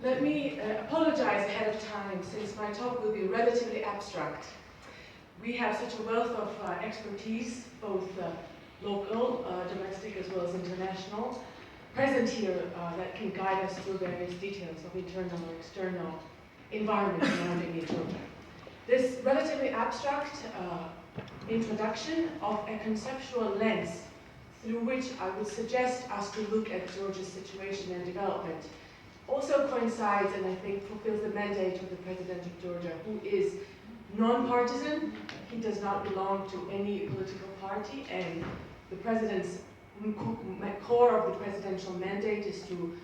Let me apologize ahead of time, since my talk will be relatively abstract. We have such a wealth of expertise, both local, domestic, as well as international, present here that can guide us through various details of internal or external environment surrounding Georgia. This relatively abstract introduction of a conceptual lens through which I would suggest us to look at Georgia's situation and development also coincides, and I think fulfills the mandate of the President of Georgia, who is non-partisan. He does not belong to any political party, and the President's core of the presidential mandate is to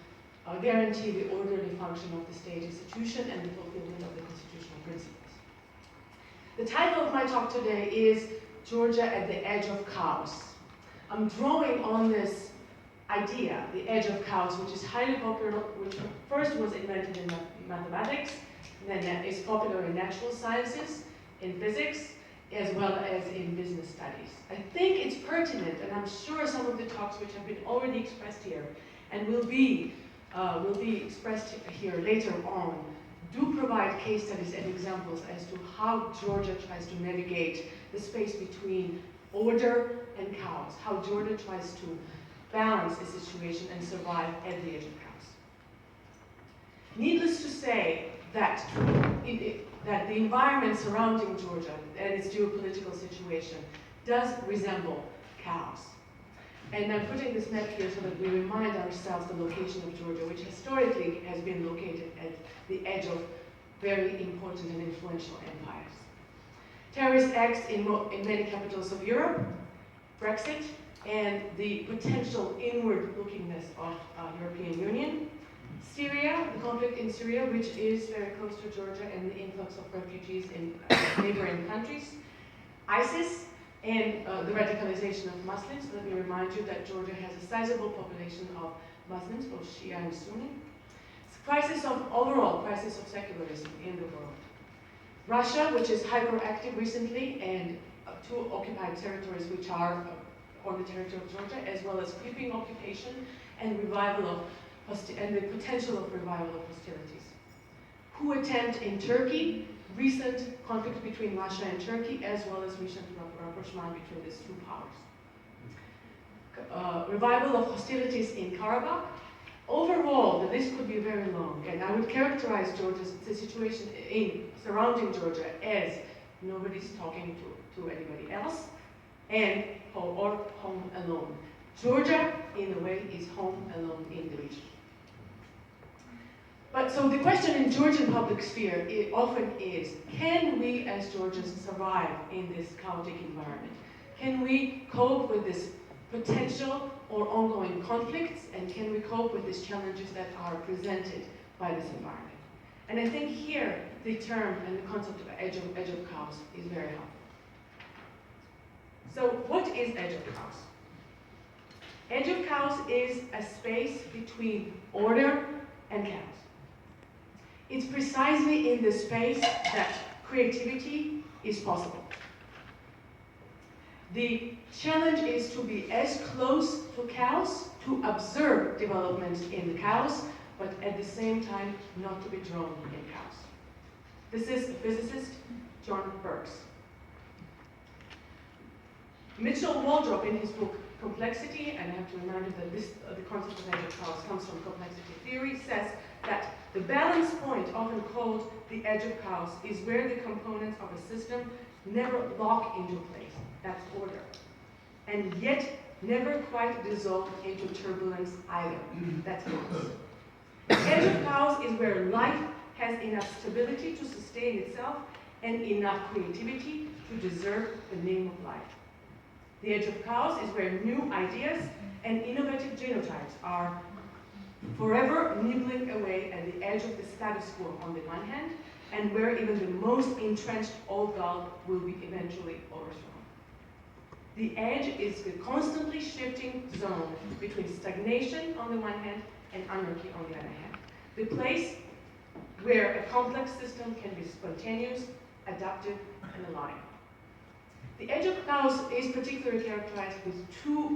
guarantee the orderly function of the state institution and the fulfillment of the constitutional principles. The title of my talk today is Georgia at the Edge of Chaos. I'm drawing on this idea, the edge of chaos, which is highly popular, which first was invented in mathematics, then is popular in natural sciences, in physics, as well as in business studies. I think it's pertinent, and I'm sure some of the talks which have been already expressed here and will be expressed here later on do provide case studies and examples as to how Georgia tries to navigate the space between order and chaos, how Georgia tries to balance the situation and survive at the edge of chaos. Needless to say that the environment surrounding Georgia and its geopolitical situation does resemble chaos. And I'm putting this map here so that we remind ourselves the location of Georgia, which historically has been located at the edge of very important and influential empires. Terrorist acts in many capitals of Europe, Brexit, and the potential inward-lookingness of European Union. Syria, the conflict in Syria, which is very close to Georgia, and the influx of refugees in neighboring countries. ISIS, and the radicalization of Muslims. Let me remind you that Georgia has a sizable population of Muslims, both Shia and Sunni. It's overall crisis of secularism in the world. Russia, which is hyperactive recently, and two occupied territories which are on the territory of Georgia, as well as creeping occupation and the potential of revival of hostilities. Coup attempt in Turkey, recent conflict between Russia and Turkey, as well as recent rapprochement between these two powers. Revival of hostilities in Karabakh. Overall, the list could be very long, and I would characterize the situation surrounding Georgia as nobody's talking to anybody else, or home alone. Georgia, in a way, is home alone in the region. But so the question in Georgian public sphere often is, can we as Georgians survive in this chaotic environment? Can we cope with this potential or ongoing conflicts, and can we cope with these challenges that are presented by this environment? And I think here the term and the concept of edge of chaos is very helpful. So what is edge of chaos? Edge of chaos is a space between order and chaos. It's precisely in this space that creativity is possible. The challenge is to be as close to chaos, to observe developments in the chaos, but at the same time not to be drawn in chaos. This is the physicist John Burks. Mitchell Waldrop, in his book Complexity, and I have to remind you that the concept of edge of chaos comes from complexity theory, says that the balance point, often called the edge of chaos, is where the components of a system never lock into place. That's order. And yet never quite dissolve into turbulence either. That's chaos. The edge of chaos is where life has enough stability to sustain itself and enough creativity to deserve the name of life. The edge of chaos is where new ideas and innovative genotypes are forever nibbling away at the edge of the status quo on the one hand, and where even the most entrenched old guard will be eventually overthrown. The edge is the constantly shifting zone between stagnation on the one hand and anarchy on the other hand. The place where a complex system can be spontaneous, adaptive, and alive. The edge of chaos is particularly characterized with two